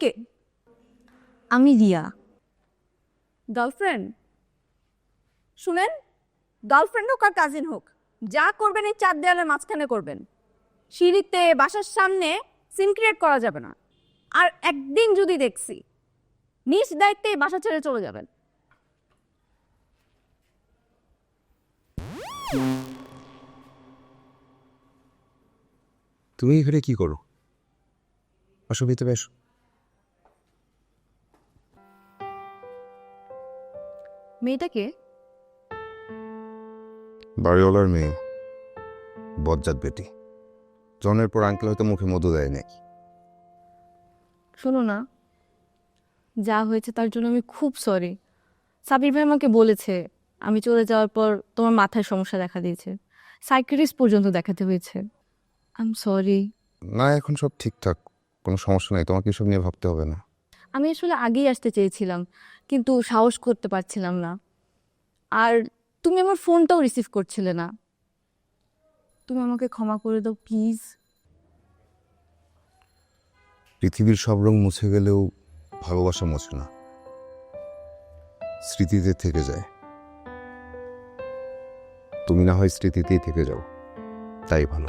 কে? আমি রিয়া। গার্লফ্রেন্ড? শুনেন, গার্লফ্রেন্ড হোক আর কাজিন হোক, যা করবেন এই 4 দেয়ালের মাঝখানে করবেন। সিঁড়িতে, বাসার সামনে সিন ক্রিয়েট করা যাবে না। আর একদিন যদি দেখছি, নিজ দায়িত্বে এই বাসা ছেড়ে চলে যাবেন। তুমি এখানে কি করো? আসো ভিতরে এসো। মেয়েটাকে? বাড়িওয়ালার মেয়ে, বজ্জাত বেটি। জন্মের পর আঙ্কেল হয়তো মুখে মধু দেয় নাকি। শোনো না, যা হয়েছে তার জন্য আমি খুব সরি। সাবির ভাই আমাকে বলেছে আমি চলে যাওয়ার পর তোমার মাথায় সমস্যা দেখা দিয়েছে, সাইকিয়াট্রিস্ট পর্যন্ত দেখাতে হয়েছে। I am sorry. না, এখন সব ঠিকঠাক, কোনো সমস্যা নেই, তোমাকে এসব নিয়ে ভাবতে হবে না। আমি আসলে আগেই আসতে চেয়েছিলাম, কিন্তু সাহস করতে পারছিলাম না। আর তুমি আমার ফোনটাও রিসিভ করছিলে না। তুমি আমাকে ক্ষমা করে দাও প্লিজ। পৃথিবীর সব রং মুছে গেলেও ভালোবাসা মুছে না, স্মৃতিতে থেকে যায়। তুমি না হয় স্মৃতিতেই থেকে যাও, তাই ভালো।